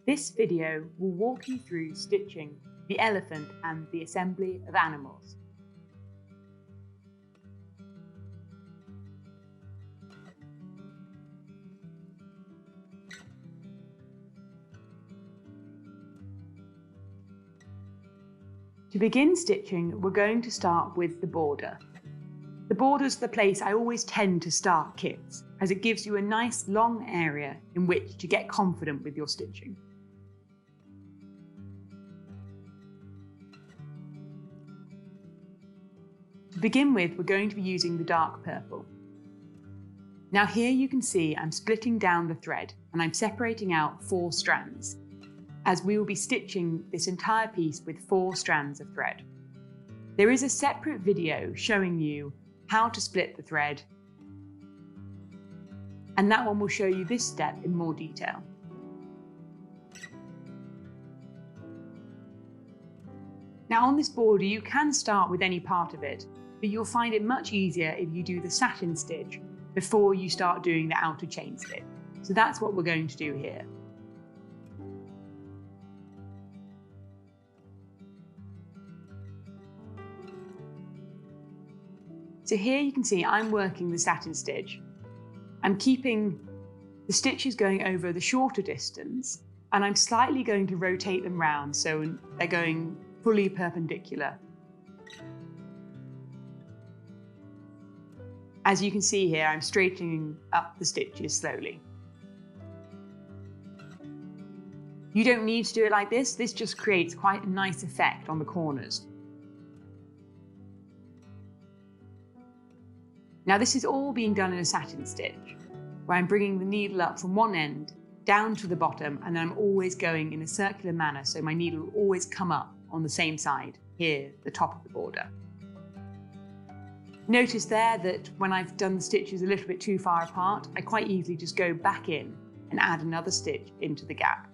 This video will walk you through stitching the elephant and the assembly of animals. To begin stitching, we're going to start with the border. The border is the place I always tend to start kits, as it gives you a nice long area in which to get confident with your stitching. To begin with, we're going to be using the dark purple. Now here you can see I'm splitting down the thread and I'm separating out 4 strands, as we will be stitching this entire piece with 4 strands of thread. There is a separate video showing you how to split the thread, and that one will show you this step in more detail. Now on this border you can start with any part of it, but you'll find it much easier if you do the satin stitch before you start doing the outer chain stitch. So that's what we're going to do here. So here you can see I'm working the satin stitch. I'm keeping the stitches going over the shorter distance, and I'm slightly going to rotate them round so they're going fully perpendicular. As you can see here, I'm straightening up the stitches slowly. You don't need to do it like this. This just creates quite a nice effect on the corners. Now this is all being done in a satin stitch, where I'm bringing the needle up from one end down to the bottom, and I'm always going in a circular manner, so my needle will always come up on the same side, here, the top of the border. Notice there that when I've done the stitches a little bit too far apart, I quite easily just go back in and add another stitch into the gap.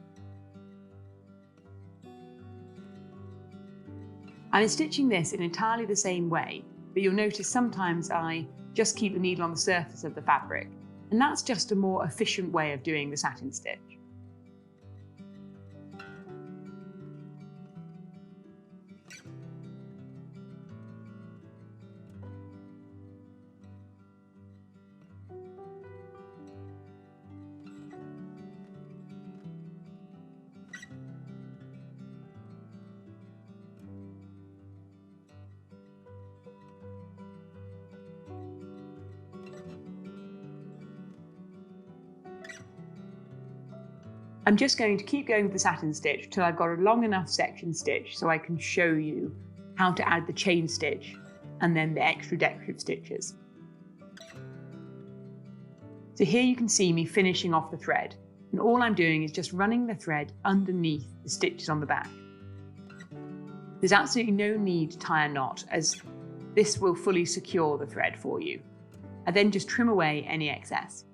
I'm stitching this in entirely the same way, but you'll notice sometimes I just keep the needle on the surface of the fabric, and that's just a more efficient way of doing the satin stitch. I'm just going to keep going with the satin stitch till I've got a long enough section stitch so I can show you how to add the chain stitch and then the extra decorative stitches. So here you can see me finishing off the thread, and all I'm doing is just running the thread underneath the stitches on the back. There's absolutely no need to tie a knot, as this will fully secure the thread for you. I then just trim away any excess.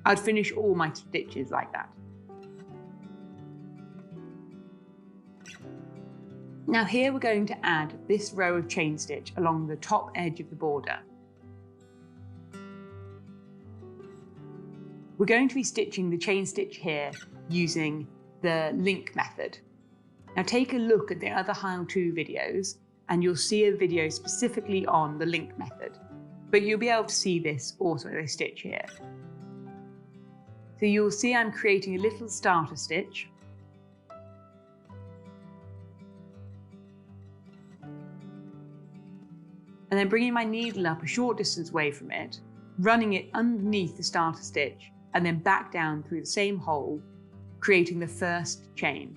I'd finish all my stitches like that. Now here we're going to add this row of chain stitch along the top edge of the border. We're going to be stitching the chain stitch here using the link method. Now take a look at the other how-to videos and you'll see a video specifically on the link method, but you'll be able to see this also as I stitch here. So you'll see I'm creating a little starter stitch. And then bringing my needle up a short distance away from it, running it underneath the starter stitch, and then back down through the same hole, creating the first chain.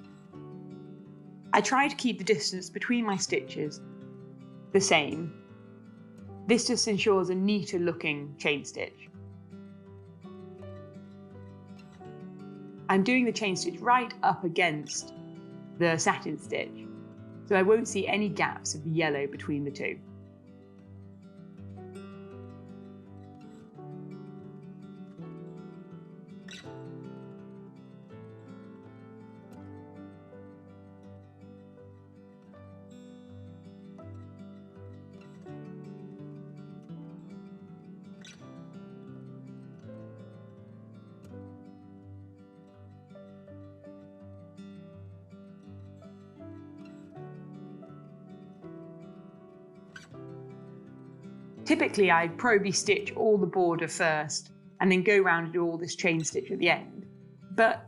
I try to keep the distance between my stitches the same. This just ensures a neater looking chain stitch. I'm doing the chain stitch right up against the satin stitch, so I won't see any gaps of the yellow between the two. Typically, I'd probably stitch all the border first and then go around and do all this chain stitch at the end. But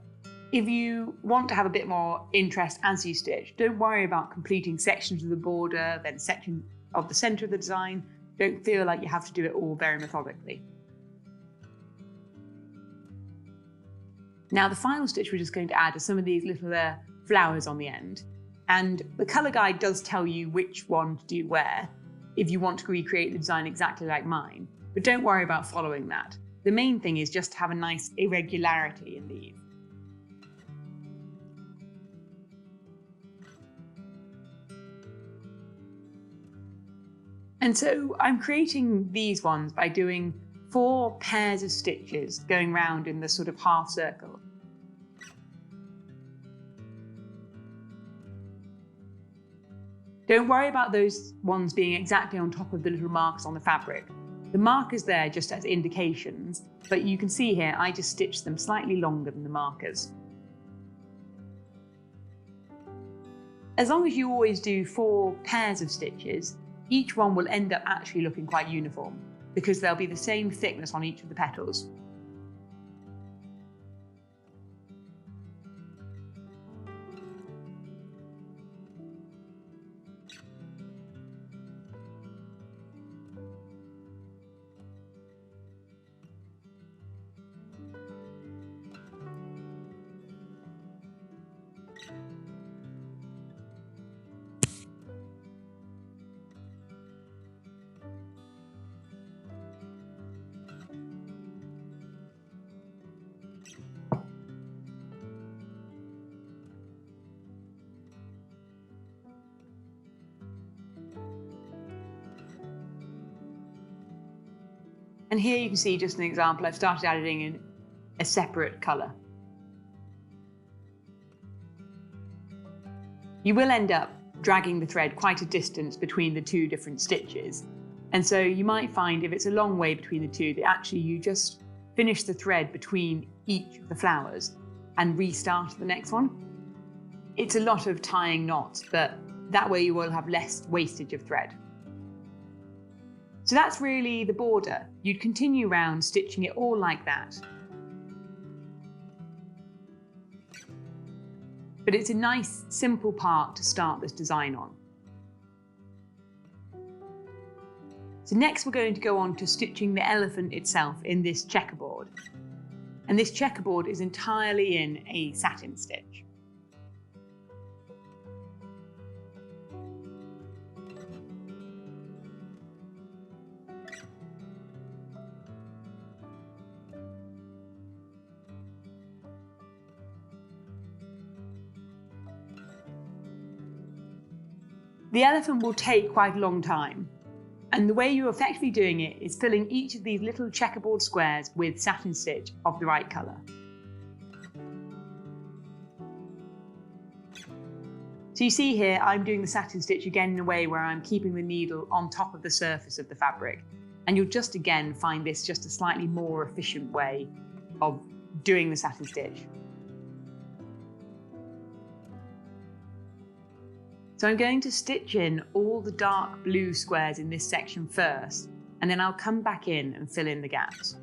if you want to have a bit more interest as you stitch, don't worry about completing sections of the border, then section of the center of the design. Don't feel like you have to do it all very methodically. Now, the final stitch we're just going to add are some of these little flowers on the end. And the colour guide does tell you which one to do where, if you want to recreate the design exactly like mine. But don't worry about following that. The main thing is just to have a nice irregularity in these. And so I'm creating these ones by doing 4 pairs of stitches going round in the sort of half circle. Don't worry about those ones being exactly on top of the little marks on the fabric. The markers there just as indications, but you can see here I just stitched them slightly longer than the markers. As long as you always do 4 pairs of stitches, each one will end up actually looking quite uniform, because they'll be the same thickness on each of the petals. And here you can see just an example. I've started adding in a separate colour. You will end up dragging the thread quite a distance between the 2 different stitches. And so you might find if it's a long way between the 2 that actually you just finish the thread between each of the flowers and restart the next one. It's a lot of tying knots, but that way you will have less wastage of thread. So that's really the border. You'd continue round stitching it all like that. But it's a nice, simple part to start this design on. So next we're going to go on to stitching the elephant itself in this checkerboard. And this checkerboard is entirely in a satin stitch. The elephant will take quite a long time, and the way you're effectively doing it is filling each of these little checkerboard squares with satin stitch of the right colour. So you see here I'm doing the satin stitch again in a way where I'm keeping the needle on top of the surface of the fabric, and you'll just again find this just a slightly more efficient way of doing the satin stitch. So I'm going to stitch in all the dark blue squares in this section first, and then I'll come back in and fill in the gaps.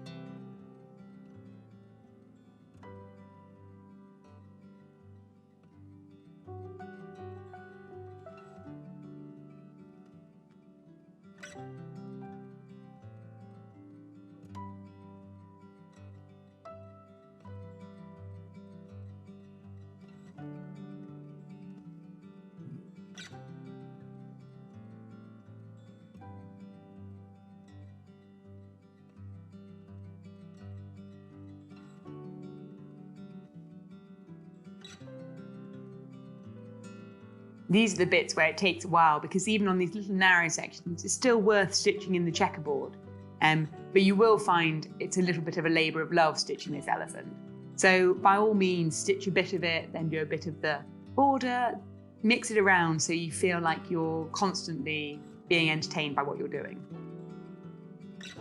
These are the bits where it takes a while, because even on these little narrow sections, it's still worth stitching in the checkerboard. But you will find it's a little bit of a labour of love stitching this elephant. So by all means, stitch a bit of it, then do a bit of the border, mix it around so you feel like you're constantly being entertained by what you're doing.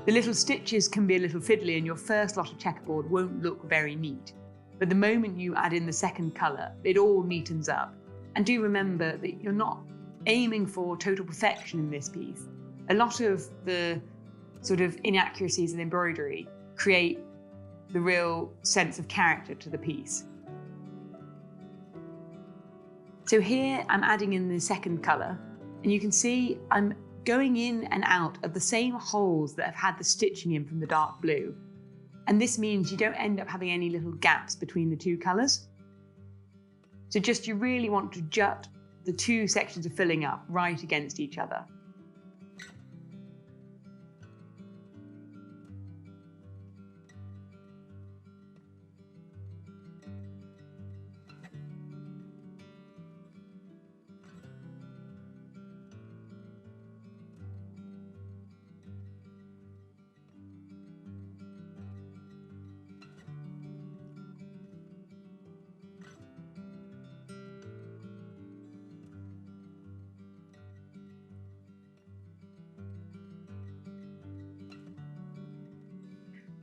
The little stitches can be a little fiddly and your first lot of checkerboard won't look very neat. But the moment you add in the second colour, it all neatens up. And do remember that you're not aiming for total perfection in this piece. A lot of the sort of inaccuracies in embroidery create the real sense of character to the piece. So here I'm adding in the second colour, and you can see I'm going in and out of the same holes that have had the stitching in from the dark blue. And this means you don't end up having any little gaps between the two colours. So just you really want to jut the two sections of filling up right against each other.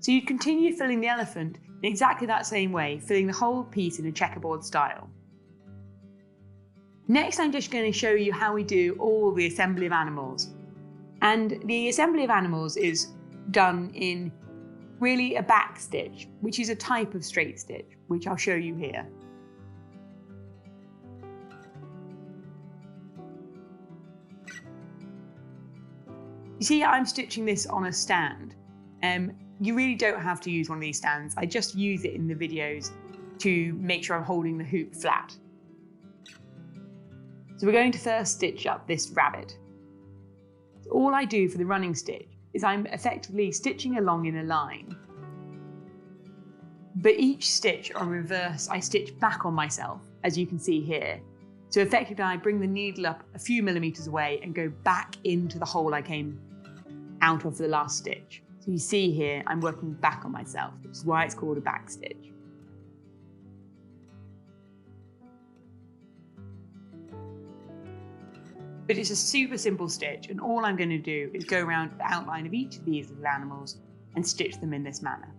So you continue filling the elephant in exactly that same way, filling the whole piece in a checkerboard style. Next, I'm just going to show you how we do all the assembly of animals. And the assembly of animals is done in really a back stitch, which is a type of straight stitch, which I'll show you here. You see, I'm stitching this on a stand. You really don't have to use one of these stands. I just use it in the videos to make sure I'm holding the hoop flat. So we're going to first stitch up this rabbit. So all I do for the running stitch is I'm effectively stitching along in a line. But each stitch on reverse, I stitch back on myself, as you can see here. So effectively I bring the needle up a few millimeters away and go back into the hole I came out of for the last stitch. So you see here, I'm working back on myself, which is why it's called a back stitch. But it's a super simple stitch, and all I'm going to do is go around the outline of each of these little animals and stitch them in this manner.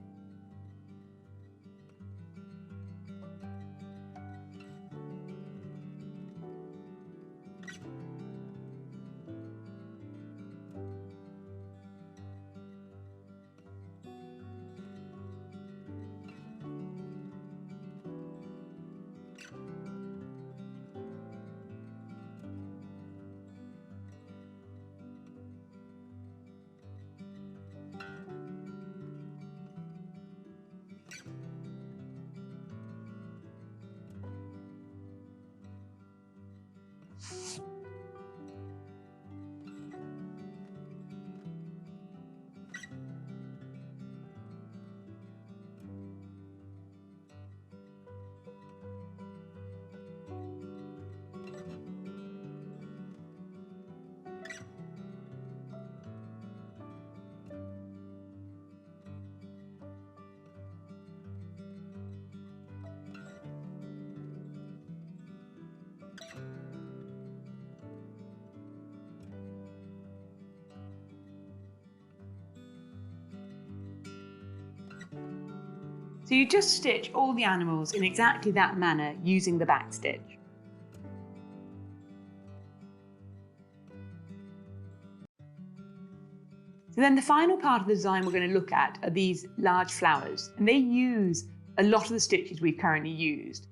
So you just stitch all the animals in exactly that manner using the back stitch. So then the final part of the design we're going to look at are these large flowers, and they use a lot of the stitches we've currently used.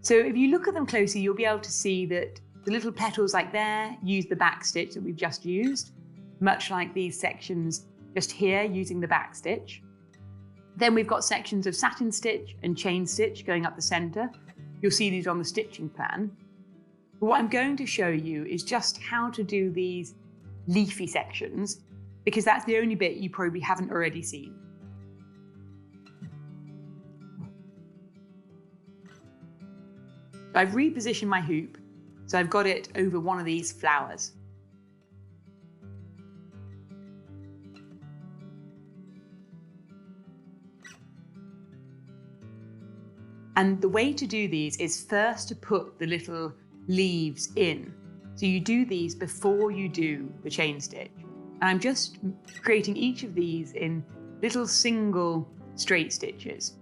So if you look at them closely, you'll be able to see that the little petals like there use the back stitch that we've just used, much like these sections just here using the back stitch. Then we've got sections of satin stitch and chain stitch going up the centre. You'll see these on the stitching plan. But what I'm going to show you is just how to do these leafy sections, because that's the only bit you probably haven't already seen. So I've repositioned my hoop, so I've got it over one of these flowers. And the way to do these is first to put the little leaves in. So you do these before you do the chain stitch. And I'm just creating each of these in little single straight stitches.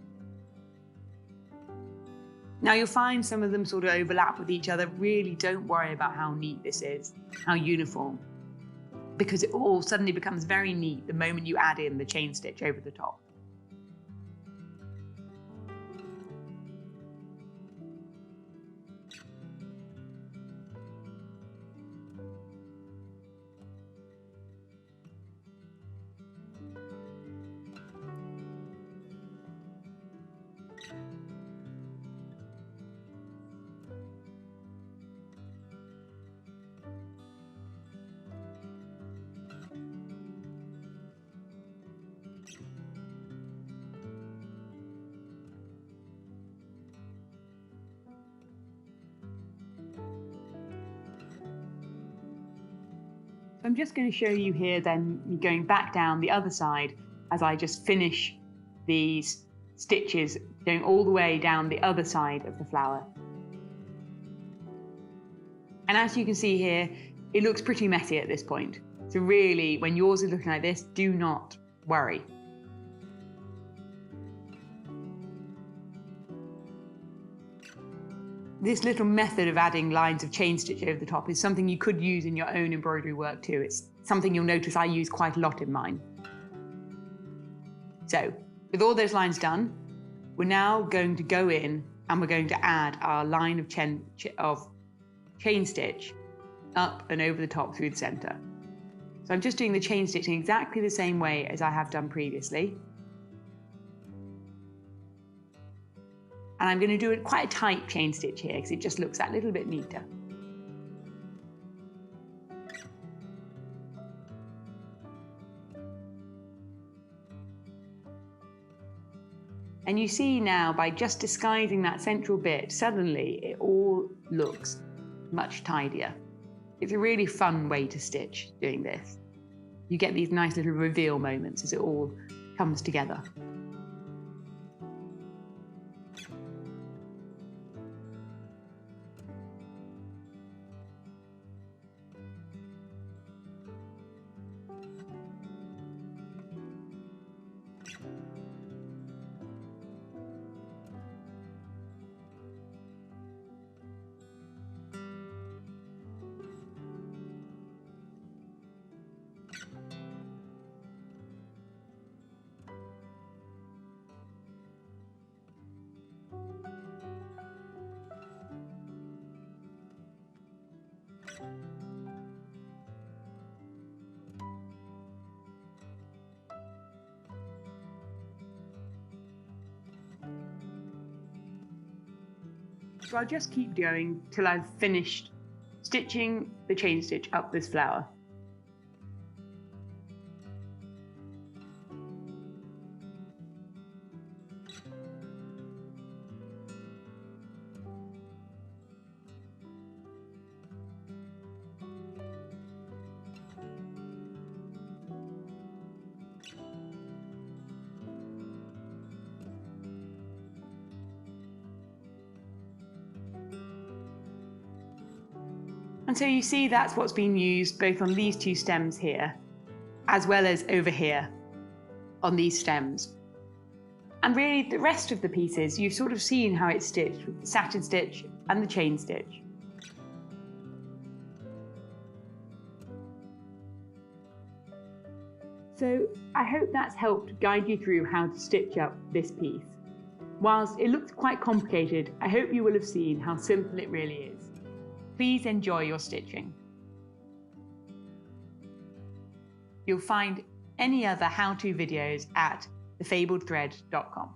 Now you'll find some of them sort of overlap with each other. Really don't worry about how neat this is, how uniform. because it all suddenly becomes very neat the moment you add in the chain stitch over the top. I'm just going to show you here then me going back down the other side as I just finish these stitches going all the way down the other side of the flower. And as you can see here, it looks pretty messy at this point. So really, when yours is looking like this, do not worry. This little method of adding lines of chain stitch over the top is something you could use in your own embroidery work too. It's something you'll notice I use quite a lot in mine. So, with all those lines done, we're now going to go in and we're going to add our line of chain stitch up and over the top through the center. So I'm just doing the chain stitching exactly the same way as I have done previously. And I'm going to do it quite a tight chain stitch here because it just looks that little bit neater. And you see now, by just disguising that central bit, suddenly it all looks much tidier. It's a really fun way to stitch doing this. You get these nice little reveal moments as it all comes together. So I'll just keep going till I've finished stitching the chain stitch up this flower. And so you see that's what's been used both on these two stems here, as well as over here on these stems. And really the rest of the pieces, you've sort of seen how it's stitched with the satin stitch and the chain stitch. So I hope that's helped guide you through how to stitch up this piece. Whilst it looks quite complicated, I hope you will have seen how simple it really is. Please enjoy your stitching. You'll find any other how-to videos at thefabledthread.com.